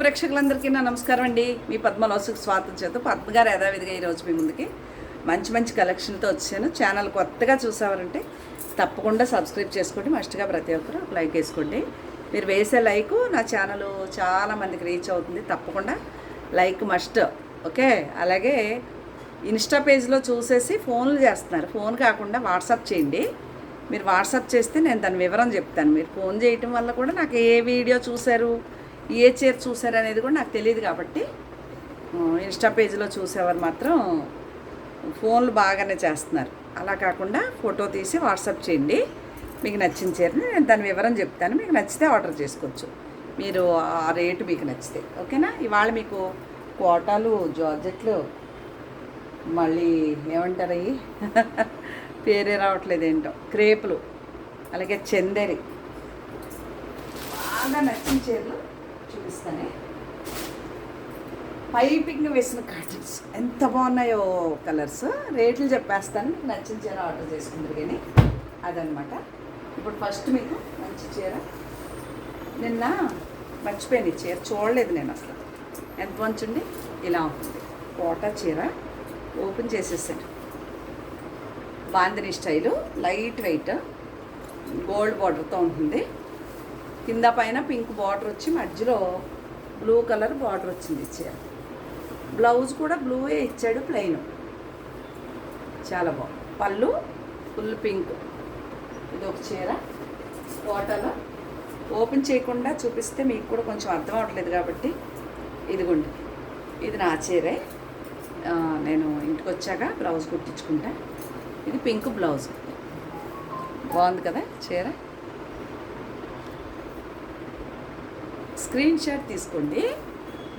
ప్రేక్షకులందరికీ నా నమస్కారం అండి. మీ పద్మలోసుకు స్వాగతం చేస్తూ పద్మ గారు యథావిధిగా ఈరోజు మీ ముందుకి మంచి మంచి కలెక్షన్తో వచ్చాను. ఛానల్ కొత్తగా చూసావారంటే తప్పకుండా సబ్స్క్రైబ్ చేసుకోండి. మస్ట్గా ప్రతి ఒక్కరు లైక్ వేసుకోండి. మీరు వేసే లైక్ నా ఛానల్ చాలామందికి రీచ్ అవుతుంది. తప్పకుండా లైక్ మస్ట్. ఓకే, అలాగే ఇన్స్టా పేజ్లో చూసేసి ఫోన్లు చేస్తున్నారు. ఫోన్ కాకుండా వాట్సాప్ చేయండి. మీరు వాట్సాప్ చేస్తే నేను దాని వివరం చెప్తాను. మీరు ఫోన్ చేయటం వల్ల కూడా నాకు ఏ వీడియో చూశారు, ఏ చీర చూసారు అనేది కూడా నాకు తెలియదు. కాబట్టి ఇన్స్టా పేజ్లో చూసేవారు మాత్రం ఫోన్లు బాగానే చేస్తున్నారు. అలా కాకుండా ఫోటో తీసి వాట్సాప్ చేయండి. మీకు నచ్చిన చీరని నేను దాని వివరం చెప్తాను. మీకు నచ్చితే ఆర్డర్ చేసుకోవచ్చు. మీరు ఆ రేటు మీకు నచ్చితే ఓకేనా. ఇవాళ మీకు కోటాలు, జార్జెట్లు, మళ్ళీ ఏమంటారు అవి పేరే రావట్లేదు ఏంటో, క్రేపులు, అలాగే చందేరి బాగా నచ్చిన చీరలు చూపిస్తానే. పైపింగ్ వేసిన కాటన్స్ ఎంత బాగున్నాయో కలర్స్. రేట్లు చెప్పేస్తాను, మీకు నచ్చిన చీర ఆర్డర్ చేసుకుంటారు. కానీ అదనమాట. ఇప్పుడు ఫస్ట్ మీకు మంచి చీర, నిన్న మర్చిపోయాను, ఈ చీర చూడలేదు నేను అసలు. ఎంత మంచుండి ఇలా ఉంటుంది. కోటా చీర ఓపెన్ చేసేసాను. Bandhani style, light weight, gold బార్డర్తో ఉంటుంది. కింద పైన పింక్ బార్డర్ వచ్చి మధ్యలో బ్లూ కలర్ బార్డర్ వచ్చింది చీర. బ్లౌజ్ కూడా బ్లూవే ఇచ్చాడు, ప్లెయిన్. చాలా బాగుంది. పళ్ళు ఫుల్ పింక్. ఇది ఒక చీర కోటలో. ఓపెన్ చేయకుండా చూపిస్తే మీకు కూడా కొంచెం అర్థం అవ్వట్లేదు కాబట్టి ఇదిగోండి, ఇది నా చీరే. నేను ఇంటికి వచ్చాక బ్లౌజ్ కుట్టించుకుంటా. ఇది పింక్ బ్లౌజ్. బాగుంది కదా చీర. స్క్రీన్ షాట్ తీసుకోండి,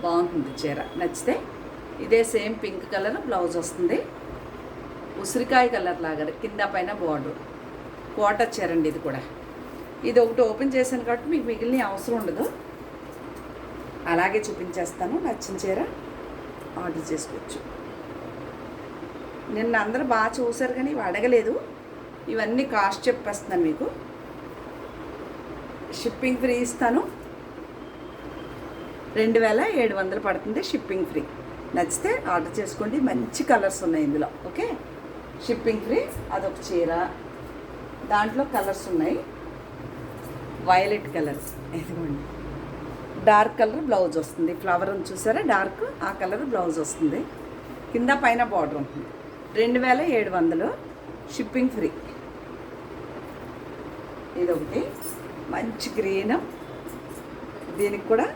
బాగుంటుంది చీర. నచ్చితే ఇదే సేమ్ పింక్ కలర్ బ్లౌజ్ వస్తుంది. ఉసిరికాయ కలర్ లాగా కింద పైన బార్డర్. కోట చీర అండి ఇది కూడా. ఇది ఒకటి ఓపెన్ చేశాను కాబట్టి మీకు మిగిలిన అవసరం ఉండదు. అలాగే చూపించేస్తాను. నచ్చిన చీర ఆర్డర్ చేసుకోవచ్చు. నిన్న అందరూ బాగా చూశారు కానీ ఇవి అడగలేదు. ఇవన్నీ కాస్ట్ చెప్పేస్తున్నాను మీకు. షిప్పింగ్ ఫ్రీ ఇస్తాను. 2700 పడుతుంది షిప్పింగ్ ఫ్రీ. నచ్చితే ఆర్డర్ చేసుకోండి. మంచి కలర్స్ ఉన్నాయి ఇందులో. Okay, shipping free. అదొక చీర, దాంట్లో కలర్స్ ఉన్నాయి. వైలెట్ కలర్, ఇదిగోండి. డార్క్ కలర్ బ్లౌజ్ వస్తుంది. ఫ్లవర్ చూసారా, డార్క్, ఆ కలర్ బ్లౌజ్ వస్తుంది. కింద పైన బార్డర్ ఉంటుంది. 2700 షిప్పింగ్ ఫ్రీ. ఇదొకటి మంచి గ్రీన్, దీనికి కూడా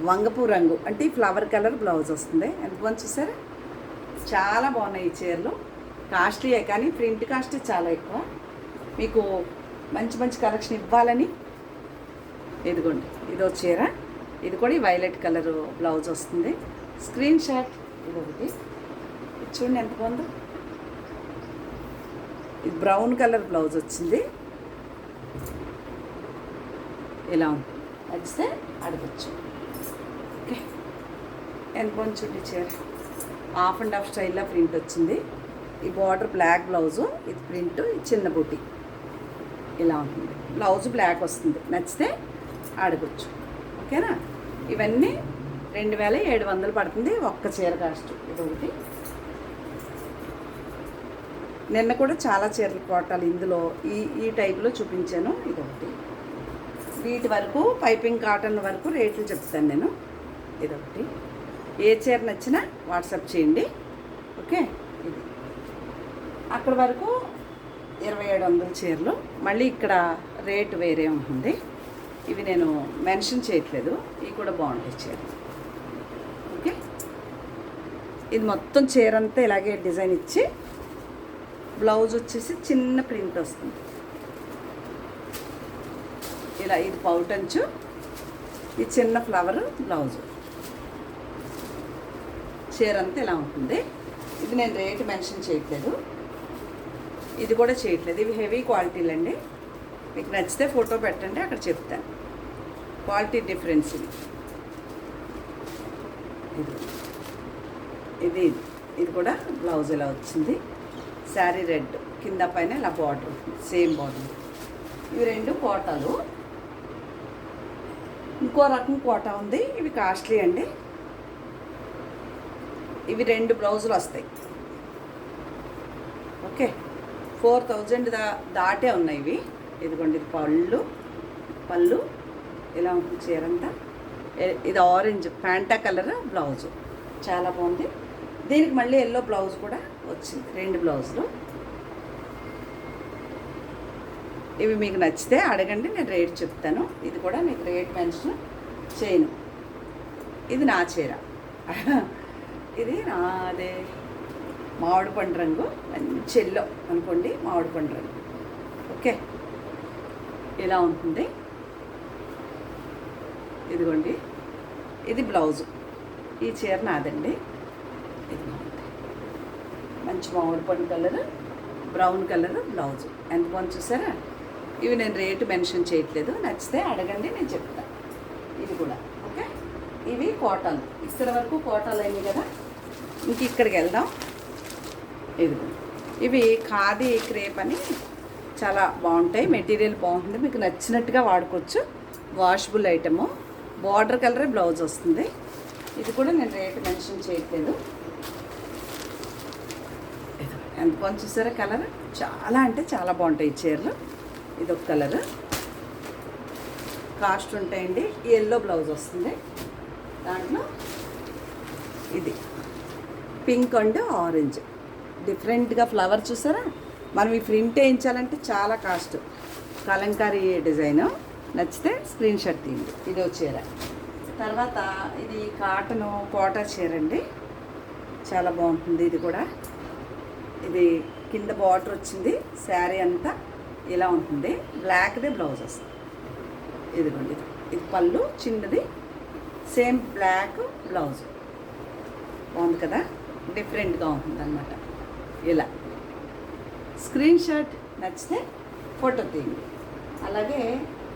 వంగపూ రంగు అంటే ఫ్లవర్ కలర్ బ్లౌజ్ వస్తుంది. ఎంత బాగుంది చూసారా, చాలా బాగున్నాయి ఈ చీరలు. కాస్ట్లీయే కానీ ప్రింట్ కాస్ట్ చాలా ఎక్కువ. మీకు మంచి మంచి కలెక్షన్ ఇవ్వాలని ఇదిగోండి, ఇదో చీర. ఇది కూడా ఈ వైలెట్ కలర్ బ్లౌజ్ వస్తుంది. Screen shot. ఇదొకటి చూడండి ఎంత బాగుందో. ఇది బ్రౌన్ కలర్ బ్లౌజ్ వచ్చింది. ఇలా ఉంది. నచ్చితే అడగచ్చు. ఓకే, ఎంత బాగుంది చూడండి చీర. హాఫ్ అండ్ హాఫ్ స్టైల్లో ప్రింట్ వచ్చింది. ఈ బార్డర్ బ్లాక్ బ్లౌజు, ఇది ప్రింట్, ఇది చిన్న బుట్టి. ఇలా ఉంటుంది. బ్లౌజ్ బ్లాక్ వస్తుంది. నచ్చితే అడగచ్చు. ఓకేనా. ఇవన్నీ 2700 పడుతుంది ఒక్క చీర కాస్ట్. ఇదొకటి. నిన్న కూడా చాలా చీరలు కోటాలు ఇందులో ఈ టైప్లో చూపించాను. ఇదొకటి. వీటి వరకు పైపింగ్ కాటన్ వరకు రేట్లు చెప్తాను నేను. ఇదొకటి. ఏ చీర నచ్చినా వాట్సాప్ చేయండి. ఓకే. ఇది అక్కడ వరకు 2700 చీరలు. మళ్ళీ ఇక్కడ రేటు వేరే ఉంటుంది. ఇవి నేను మెన్షన్ చేయట్లేదు. ఇవి కూడా బాగుంటాయి చీర. ఓకే. ఇది మొత్తం చీర అంతా ఇలాగే డిజైన్ ఇచ్చి బ్లౌజ్ వచ్చేసి చిన్న ప్రింట్ వస్తుంది. ఇలా ఇది పౌటంచు, ఈ చిన్న ఫ్లవర్ బ్లౌజు. చీర అంతా ఇలా ఉంటుంది. ఇది నేను రేటు మెన్షన్ చేయట్లేదు, ఇది కూడా చేయట్లేదు. ఇవి హెవీ క్వాలిటీలు అండి. మీకు నచ్చితే ఫోటో పెట్టండి, అక్కడ చెప్తాను క్వాలిటీ డిఫరెన్స్. ఇది ఇది కూడా బ్లౌజ్ ఇలా వచ్చింది. శారీ రెడ్, కింద పైన ఇలా బార్డర్ ఉంటుంది, సేమ్ బార్డర్. ఇవి రెండు కోటాలు. ఇంకో రకం కోటా ఉంది, ఇవి కాస్ట్లీ అండి. ఇవి 2 బ్లౌజులు వస్తాయి. ఓకే, 4000 దాటే ఉన్నాయి ఇవి. ఇదిగోండి, ఇది పళ్ళు ఇలా ఉంటుంది చీర అంతా. ఇది ఆరెంజ్ ఫ్యాంటా కలర్ బ్లౌజు, చాలా బాగుంది. దీనికి మళ్ళీ ఎల్లో బ్లౌజ్ కూడా వచ్చింది, 2 బ్లౌజులు. ఇవి మీకు నచ్చితే అడగండి, నేను రేట్ చెప్తాను. ఇది కూడా మీకు రేట్ మెన్షన్ చేయను. ఇది నా చీర, ఇది నాదే మామిడి పండు రంగు, మంచి ఎల్లో అనుకోండి, మామిడి పండు రంగు. ఓకే, ఇలా ఉంటుంది. ఇదిగోండి, ఇది బ్లౌజు. ఈ చీర నాదండి. ఇది మంచి మామిడి పండు కలర్, బ్రౌన్ కలర్ బ్లౌజు. ఎంత బాగుంది చూసారా? ఇవి నేను రేటు మెన్షన్ చేయట్లేదు, నచ్చితే అడగండి, నేను చెప్తాను. ఇది కూడా ఓకే. ఇవి కోటాలు, ఇక్కడ వరకు కోటాలు అయినాయి కదా. ఇంక ఇక్కడికి వెళ్దాం. ఇదిగో, ఇవి ఖాదీ క్రేప్ అని చాలా బాగుంటాయి, మెటీరియల్ బాగుంటుంది, మీకు నచ్చినట్టుగా వాడుకోవచ్చు. వాషబుల్ ఐటము, బార్డర్ కలరే బ్లౌజ్ వస్తుంది. ఇది కూడా నేను రేటు మెన్షన్ చేయట్లేదు. ఎంత బాగుంది చూసారా కలర్? చాలా అంటే చాలా బాగుంటాయి ఈ చీరలు. ఇది ఒక కలర్, కాస్ట్ ఉంటాయండి. ఈ ఎల్లో బ్లౌజ్ వస్తుంది, దాంట్లో ఇది పింక్ అండ్ ఆరెంజ్ డిఫరెంట్గా ఫ్లవర్ చూసారా? మనం ఈ ప్రింట్ వేయించాలంటే చాలా కాస్ట్. కలంకారీ డిజైను, నచ్చితే స్క్రీన్ షాట్ తీయండి. ఇది ఒక చీర. తర్వాత ఇది కాటను కోటా చీర అండి, చాలా బాగుంటుంది. ఇది కూడా, ఇది కింద బార్డర్ వచ్చింది, శారీ అంతా ఇలా ఉంటుంది. బ్లాక్దే బ్లౌజ్ వస్తుంది. ఇదిగోండి, ఇది పళ్ళు చిన్నది, సేమ్ బ్లాక్ బ్లౌజ్. బాగుంది కదా, డిఫరెంట్గా ఉంటుంది అన్నమాట. ఇలా స్క్రీన్ షాట్ నచ్చితే ఫోటో తీయండి. అలాగే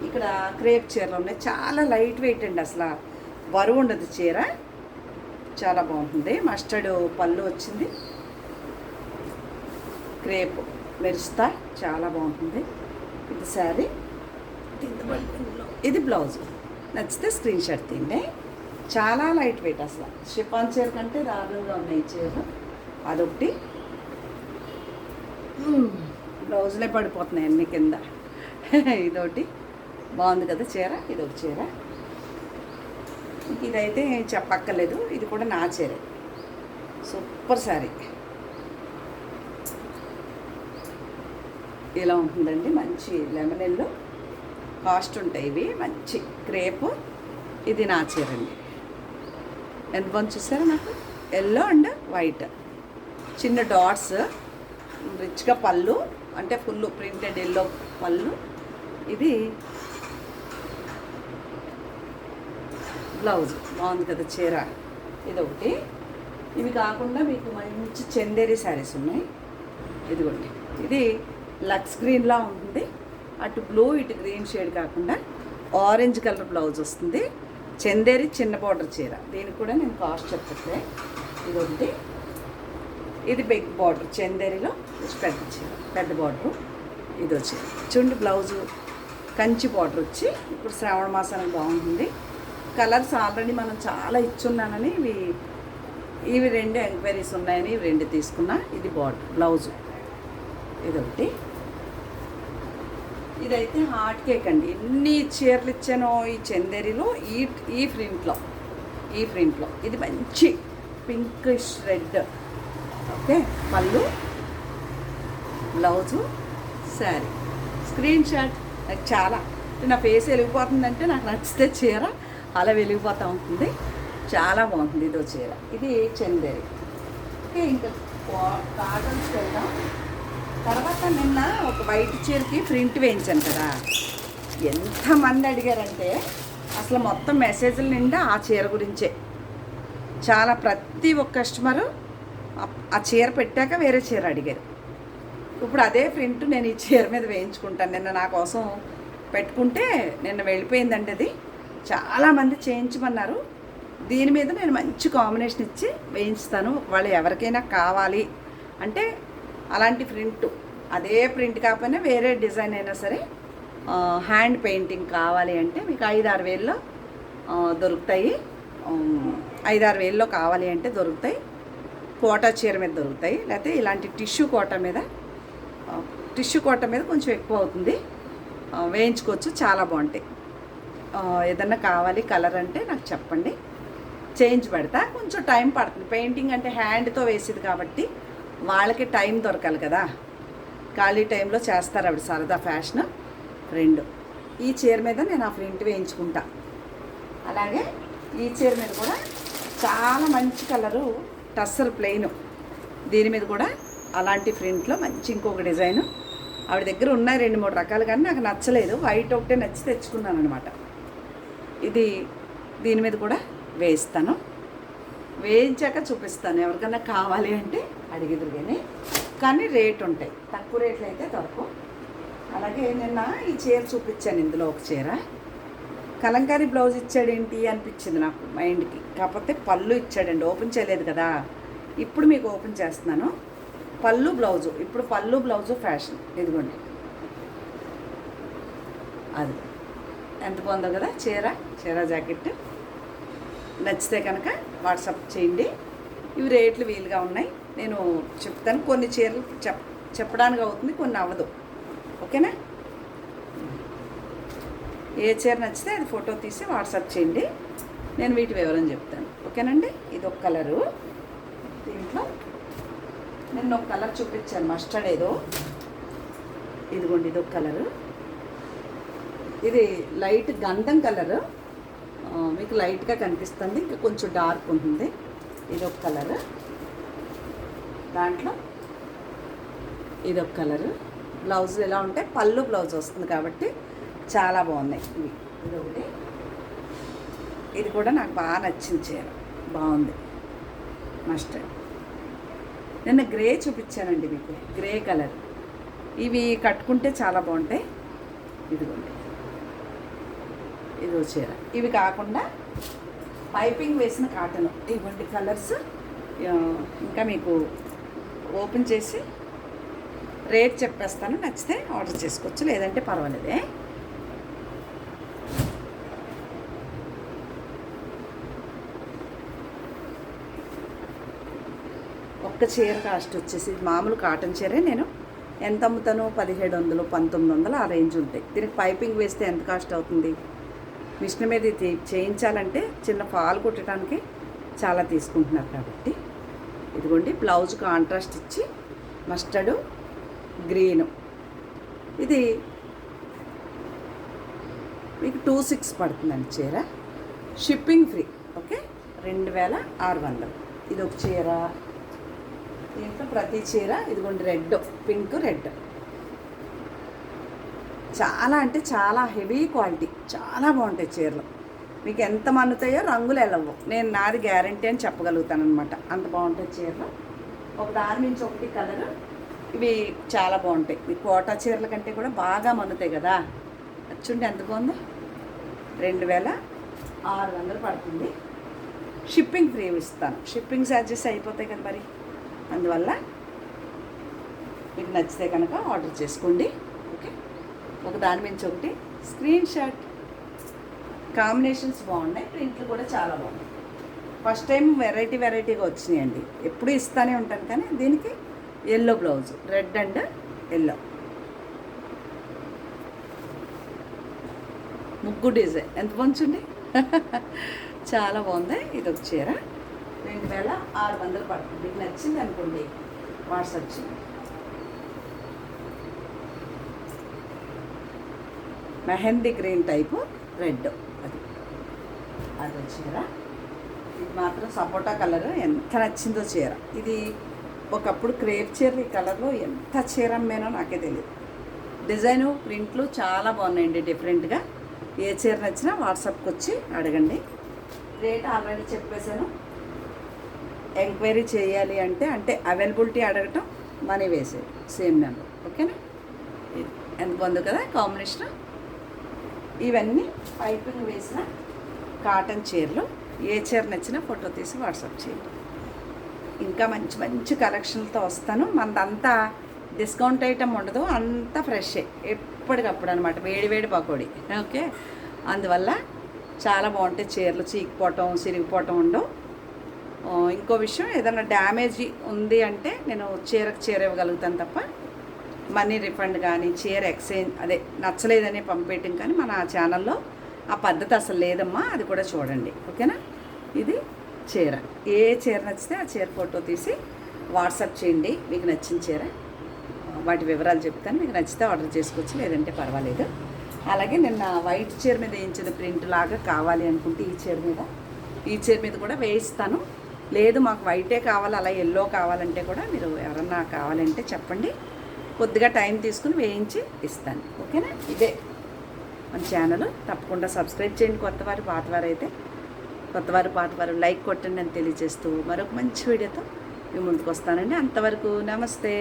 ఇక్కడ క్రేప్ చీరలు ఉన్నాయి, చాలా లైట్ వెయిట్ అండి, అసలు బరువు ఉండదు చీర, చాలా బాగుంటుంది. మస్టర్డ్ పళ్ళు వచ్చింది, క్రేప్ మెరుస్తా, చాలా బాగుంటుంది. ఇది శారీ, ఇది బ్లౌజ్. నచ్చితే స్క్రీన్ షాట్ తీయండి. చాలా లైట్ వెయిట్, అసలు షిఫాన్ చీర కంటే దారుణంగా ఉన్నాయి చీరలు. అదొకటి, బ్లౌజులే పడిపోతున్నాయి అన్ని కింద. ఇదొకటి బాగుంది కదా చీర, ఇదొక చీర. ఇదైతే చెప్పక్కర్లేదు, ఇది కూడా నా చీర, సూపర్ శారీ. ఇలా ఉంటుందండి, మంచి లెమన్ ఎల్లో, కాస్ట్ ఉంటాయి ఇవి. మంచి క్రేపు, ఇది నా చీర అండి. ఎంత బాగుంది చూసారా? నాకు ఎల్లో అండ్ వైట్, చిన్న డాట్స్, రిచ్గా పళ్ళు, అంటే ఫుల్ ప్రింటెడ్ ఎల్లో పళ్ళు. ఇది బ్లౌజ్, బాగుంది కదా చీర. ఇదొకటి. ఇవి కాకుండా మీకు మంచి చందేరి శారీస్ ఉన్నాయి. ఇదిగోండి, ఇది లక్స్ గ్రీన్లా ఉంటుంది, అటు బ్లూ ఇటు గ్రీన్ షేడ్ కాకుండా ఆరెంజ్ కలర్ బ్లౌజ్ వస్తుంది. చందేరి చిన్న బార్డర్ చీర, దీనికి కూడా నేను కాస్ట్ చెప్పట్లే. ఇదొకటి, ఇది బిగ్ బార్డర్ చందేరిలో పెద్ద చీర, పెద్ద బార్డరు. ఇది వచ్చి చుండి బ్లౌజు కంచి బార్డర్ వచ్చి, ఇప్పుడు శ్రావణ మాసానికి బాగుంటుంది. కలర్స్ ఆల్రెడీ మనం చాలా ఇచ్చున్నానని ఇవి 2 ఎంక్వైరీస్ ఉన్నాయని ఇవి 2 తీసుకున్నా. ఇది బార్డర్ బ్లౌజు. ఇదొకటి. ఇదైతే హాట్ కేక్ అండి, ఎన్ని చీరలు ఇచ్చానో ఈ చందేరిలో, ఈ ప్రింట్లో ఇది మంచి pinkish red. Okay, pallu, blouse, sari. Screen shot. నాకు చాలా, నా ఫేస్ వెలిగిపోతుందంటే నాకు నచ్చితే చీర అలా వెలిగిపోతూ ఉంటుంది, చాలా బాగుంటుంది. ఇదో చీర, ఇది చందేరి. ఓకే, ఇంకా కాటన్స్కి వెళ్దాం. తర్వాత నిన్న ఒక వైట్ చీరకి ప్రింట్ వేయించాను కదా, ఎంతమంది అడిగారంటే అసలు మొత్తం మెసేజ్ల నిండా ఆ చీర గురించే. చాలా ప్రతి ఒక్క కస్టమరు ఆ చీర పెట్టాక వేరే చీర అడిగారు. ఇప్పుడు అదే ప్రింట్ నేను ఈ చీర మీద వేయించుకుంటాను. నిన్న నా కోసం పెట్టుకుంటే నిన్న వెళ్ళిపోయిందండి అది. చాలామంది చేయించమన్నారు. దీని మీద నేను మంచి కాంబినేషన్ ఇచ్చి వేయించుతాను. ఒకవేళ ఎవరికైనా కావాలి అంటే అలాంటి ప్రింట్, అదే ప్రింట్ కాకపోయినా వేరే డిజైన్ అయినా సరే, హ్యాండ్ పెయింటింగ్ కావాలి అంటే మీకు 5-6 వేల్లో దొరుకుతాయి. 5-6 వేల్లో కావాలి అంటే దొరుకుతాయి. కోటా చీర మీద దొరుకుతాయి, లేకపోతే ఇలాంటి టిష్యూ కోట మీద కొంచెం ఎక్కువ అవుతుంది, వేయించుకోవచ్చు. చాలా బాగుంటాయి. ఏదన్నా కావాలి కలర్ అంటే నాకు చెప్పండి, చేంజ్ పెడతా. కొంచెం టైం పడుతుంది. పెయింటింగ్ అంటే హ్యాండ్తో వేసేది కాబట్టి వాళ్ళకి టైం దొరకాలి కదా. ఖాళీ టైంలో చేస్తారు ఆవిడ, సరదా ఫ్యాషన్ ఫ్రెండ్. ఈ చీర మీద నేను ఆ ప్రింట్ వేయించుకుంటా. అలాగే ఈ చీర మీద కూడా చాలా మంచి కలరు, టస్సర్ ప్లెయిన్. దీని మీద కూడా అలాంటి ప్రింట్లో మంచి ఇంకొక డిజైను ఆవిడ దగ్గర ఉన్నాయి 2-3 రకాలు, కానీ నాకు నచ్చలేదు. వైట్ ఒకటే నచ్చి తెచ్చుకున్నాను అనమాట. ఇది దీని మీద కూడా వేయిస్తాను, వేయించాక చూపిస్తాను. ఎవరికైనా కావాలి అంటే అడిగిదురుగానే, కానీ రేట్ ఉంటాయి, తక్కువ రేట్లు అయితే దొరకవు. అలాగే నిన్న ఈ చీర చూపించాను. ఇందులో ఒక చీర కలంకారీ బ్లౌజ్ ఇచ్చాడేంటి అనిపించింది నాకు మైండ్కి. కాకపోతే పళ్ళు ఇచ్చాడండి, ఓపెన్ చేయలేదు కదా. ఇప్పుడు మీకు ఓపెన్ చేస్తున్నాను. పళ్ళు బ్లౌజు, ఇప్పుడు పళ్ళు బ్లౌజు ఫ్యాషన్. ఇదిగోండి, అది ఎంత బాగుందో కదా చీర జాకెట్. నచ్చితే కనుక వాట్సాప్ చేయండి. ఇవి రేట్లు వీలుగా ఉన్నాయి, నేను చెప్తాను. కొన్ని చీరలు చెప్పడానికి అవుతుంది, కొన్ని అవ్వదు. ఓకేనా? ఏ చీర నచ్చితే అది ఫోటో తీసి వాట్సాప్ చేయండి, నేను వీటి వివరం చెప్తాను. ఓకేనండి? ఇది ఒక కలరు. దీంట్లో నేను ఒక కలర్ చూపించాను, మస్టర్డ్ ఏదో. ఇదిగోండి, ఇది ఒక కలరు. ఇది లైట్ గంధం కలరు, మీకు లైట్గా కనిపిస్తుంది, ఇంకా కొంచెం డార్క్ ఉంటుంది. ఇది ఒక కలరు. దాంట్లో ఇది ఒక కలరు. బ్లౌజ్ ఎలా ఉంటే పళ్ళు బ్లౌజ్ వస్తుంది కాబట్టి చాలా బాగున్నాయి ఇవి. ఇది ఒకటి, ఇది కూడా నాకు బాగా నచ్చింది చీర, బాగుంది. మస్టర్డ్. నిన్న గ్రే చూపించానండి మీకు, గ్రే కలర్. ఇవి కట్టుకుంటే చాలా బాగుంటాయి. ఇదిగోండి, ఇదో చీర. ఇవి కాకుండా పైపింగ్ వేసిన కాటన్. ఇవ్వండి కలర్స్. ఇంకా మీకు ఓపెన్ చేసి రేట్ చెప్పేస్తాను, నచ్చితే ఆర్డర్ చేసుకోవచ్చు, లేదంటే పర్వాలేదే. ఒక్క చీర కాస్ట్ వచ్చేసి, మామూలు కాటన్ చీరే నేను ఎంత అమ్ముతాను, 1700, 1900 ఆ రేంజ్ ఉంటాయి. దీనికి పైపింగ్ వేస్తే ఎంత కాస్ట్ అవుతుంది? మిషన్ మీద చేయించాలంటే చిన్న ఫాల్ కుట్టడానికి చాలా తీసుకుంటున్నారు కాబట్టి. ఇదిగోండి, బ్లౌజ్ కాంట్రాస్ట్ ఇచ్చి మస్టర్డు గ్రీను. ఇది మీకు 26 పడుతుందండి చీర, షిప్పింగ్ ఫ్రీ. ఓకే, 2600. ఇది ఒక చీర. దీంట్లో ప్రతి చీర ఇదిగోండి, రెడ్, పింక్, రెడ్. చాలా అంటే చాలా హెవీ క్వాలిటీ, చాలా బాగుంటాయి చీరలు. మీకు ఎంత మన్నుతాయో రంగులు వెళ్ళవు, నేను నాది గ్యారంటీ అని చెప్పగలుగుతాను అనమాట. అంత బాగుంటాయి చీరలు, ఒక దాని నుంచి ఒకటి కలరు. ఇవి చాలా బాగుంటాయి. ఈ కోటా చీరల కంటే కూడా బాగా మన్నుతాయి కదా. చూడండి ఎంత బాగుందో. 2600 పడుతుంది. షిప్పింగ్ ఫ్రీ ఇస్తాను. షిప్పింగ్ ఛార్జెస్ అయిపోతాయి కదా మరి, అందువల్ల మీకు నచ్చితే కనుక ఆర్డర్ చేసుకోండి. ఓకే, ఒక దాని నుంచి ఒకటి స్క్రీన్ షాట్. కాంబినేషన్స్ బాగున్నాయి, ప్రింట్లు కూడా చాలా బాగున్నాయి. ఫస్ట్ టైం వెరైటీగా వచ్చినాయండి. ఎప్పుడు ఇస్తూనే ఉంటాను, కానీ దీనికి yellow blouse, red and yellow ముగ్గు డిజైన్ ఎంత బాగుంది. చాలా బాగుంది. ఇది ఒక చీర 2600 పడుతుంది. మీకు నచ్చింది అనుకోండి, వాట్సాప్ చేయండి. మెహందీ గ్రీన్ టైపు రెడ్, అది చీర. ఇది మాత్రం సపోటా కలర్, ఎంత నచ్చిందో చీర. ఇది ఒకప్పుడు క్రేప్ చీర, ఈ కలర్లో ఎంత చీర అమ్మేనో నాకే తెలియదు. డిజైను, ప్రింట్లు చాలా బాగున్నాయండి డిఫరెంట్గా. ఏ చీర నచ్చినా వాట్సాప్కి వచ్చి అడగండి. రేట్ ఆల్రెడీ చెప్పేశాను. ఎంక్వైరీ చేయాలి అంటే అవైలబిలిటీ అడగటం, మనీ వేసేది, సేమ్ నెంబర్. ఓకేనా? ఎంత బాగుంది కదా కాంబినేషన్. ఇవన్నీ పైపింగ్ వేసిన కాటన్ చీరలు. ఏ చీర నచ్చినా ఫోటో తీసి వాట్సాప్ చేయండి. ఇంకా మంచి మంచి కలెక్షన్లతో వస్తాను. మనదంతా డిస్కౌంట్ ఐటమ్ ఉండదు, అంతా ఫ్రెషే, ఎప్పటికప్పుడు అనమాట. వేడి పకోడీ. ఓకే, అందువల్ల చాలా బాగుంటాయి చీరలు, చీకిపోవటం చిరిగిపోవటం ఉండవు. ఇంకో విషయం, ఏదైనా డ్యామేజ్ ఉంది అంటే నేను చీరకు చీర ఇవ్వగలుగుతాను తప్ప మనీ రిఫండ్ కానీ చీర ఎక్స్చేంజ్ అదే నచ్చలేదని పంపేయటం కానీ మన ఛానల్లో ఆ పద్ధతి అసలు లేదమ్మా. అది కూడా చూడండి, ఓకేనా. ఇది చీర, ఏ చీర నచ్చితే ఆ చీర ఫోటో తీసి వాట్సాప్ చేయండి. మీకు నచ్చిన చీర వాటి వివరాలు చెప్తాను. మీకు నచ్చితే ఆర్డర్ చేసుకోవచ్చు, లేదంటే పర్వాలేదు. అలాగే నిన్న వైట్ చీర మీద వేయించిన ప్రింట్ లాగా కావాలి అనుకుంటే ఈ చీర మీద కూడా వేయిస్తాను. లేదు మాకు వైటే కావాలి, అలా ఎల్లో కావాలంటే కూడా మీరు ఎవరన్నా కావాలంటే చెప్పండి, కొద్దిగా టైం తీసుకుని వేయించి ఇస్తాను, ఓకేనా. ఇదే మన ఛానల్, తప్పకుండా సబ్స్క్రైబ్ చేయండి. కొత్తవారు పాతవారు లైక్ కొట్టండి అని తెలియజేస్తూ మరొక మంచి వీడియోతో మీ ముందుకు వస్తానండి. అంతవరకు నమస్తే.